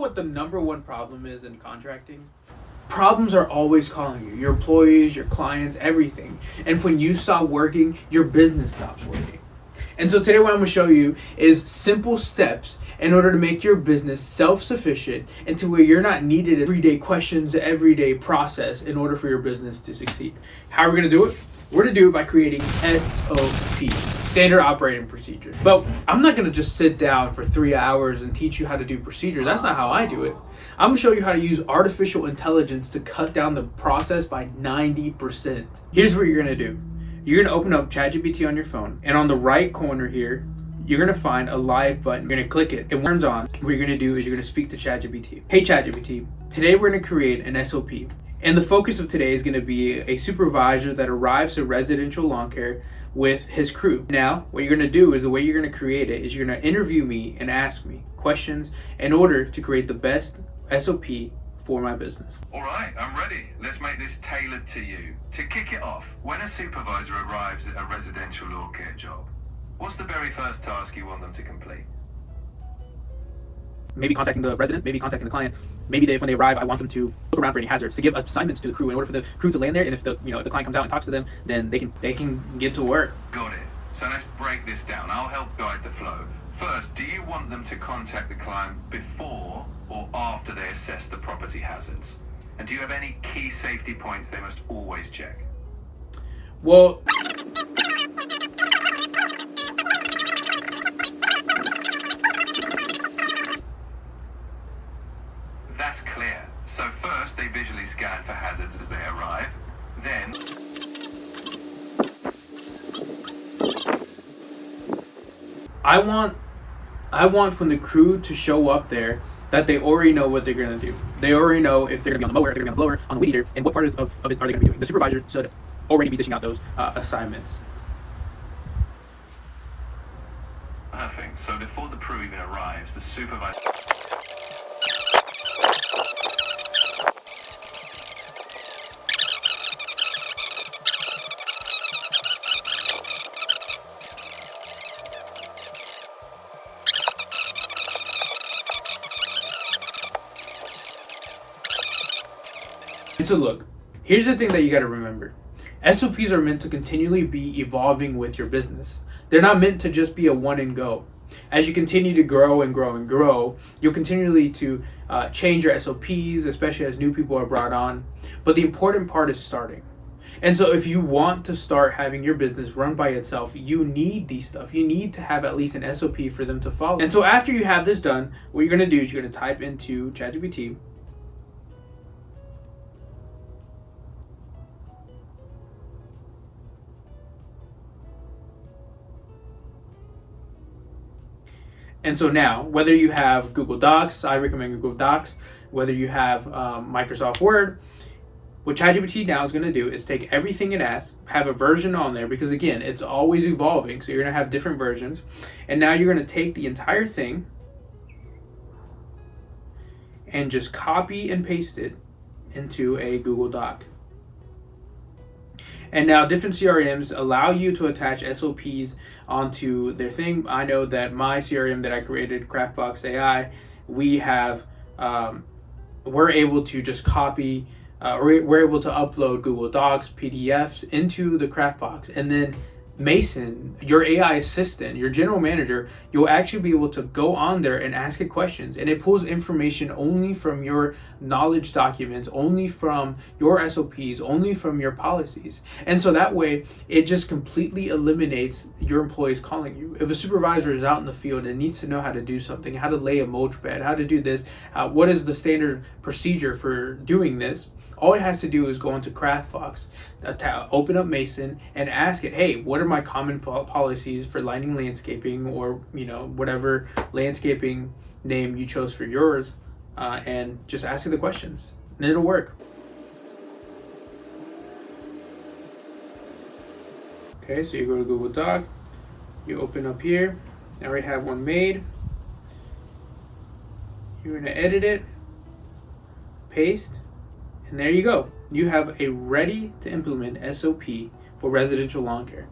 what the number one problem is in contracting? Problems are always calling you, your employees, your clients, everything. And when you stop working, your business stops working. And so today what I'm going to show you is simple steps in order to make your business self-sufficient and to where you're not needed everyday questions, everyday process in order for your business to succeed. How are we going to do it? We're going to do it by creating SOP, standard operating procedures. But I'm not going to just sit down for 3 hours and teach you how to do procedures. That's not how I do it. I'm going to show you how to use artificial intelligence to cut down the process by 90%. Here's what you're going to do. You're going to open up ChatGPT on your phone, and on the right corner here, you're going to find a live button. You're going to click it, and when it turns on, what you're going to do is you're going to speak to ChatGPT. Hey ChatGPT, today we're going to create an SOP. And the focus of today is going to be a supervisor that arrives to residential lawn care with his crew. Now, what you're going to do is the way you're going to create it is you're going to interview me and ask me questions in order to create the best SOP for my business. All right, I'm ready. Let's make this tailored to you. To kick it off, when a supervisor arrives at a residential lawn care job, what's the very first task you want them to complete? Maybe contacting the resident, maybe contacting the client. Maybe when they arrive, I want them to look around for any hazards, to give assignments to the crew in order for the crew to land there. And if the client comes out and talks to them, then they can get to work. Got it. So let's break this down. I'll help guide the flow. First, do you want them to contact the client before or after they assess the property hazards? And do you have any key safety points they must always check? Well, that's clear. So first, they visually scan for hazards as they arrive. Then, I want from the crew to show up there that they already know what they're going to do. They already know if they're going to be on the mower, if they're going to be on the blower, on the weed eater, and what part of it are they going to be doing. The supervisor should already be dishing out those assignments. perfect. So before the crew even arrives, the supervisor... And so look, here's the thing that you got to remember. SOPs are meant to continually be evolving with your business. They're not meant to just be a one and go. As you continue to grow and grow and grow, you'll continually to change your SOPs, especially as new people are brought on. But the important part is starting. And so if you want to start having your business run by itself, you need these stuff. You need to have at least an SOP for them to follow. And so after you have this done, what you're going to do is you're going to type into ChatGPT. And so now, whether you have Google Docs, I recommend Google Docs, whether you have Microsoft Word, what ChatGPT now is going to do is take everything it asks, have a version on there, because again, it's always evolving, so you're going to have different versions. And now you're going to take the entire thing and just copy and paste it into a Google Doc. And now different CRMs allow you to attach SOPs onto their thing. I know that my CRM that I created, Craftbox AI, we have, we're able to just copy, we're able to upload Google Docs, PDFs into the Craftbox. And then Mason, your AI assistant, your general manager, you'll actually be able to go on there and ask it questions, and it pulls information only from your knowledge documents, only from your SOPs, only from your policies. And so that way it just completely eliminates your employees calling you. If a supervisor is out in the field and needs to know how to do something, how to lay a mulch bed, how to do this, what is the standard procedure for doing this, all it has to do is go into Craftbox, open up Mason, and ask it, hey, what are my common policies for lighting landscaping, or whatever landscaping name you chose for yours, and just ask it the questions, and it'll work. Okay, so you go to Google Doc, you open up here. I already have one made. You're going to edit it, paste. And there you go. You have a ready to implement SOP for residential lawn care.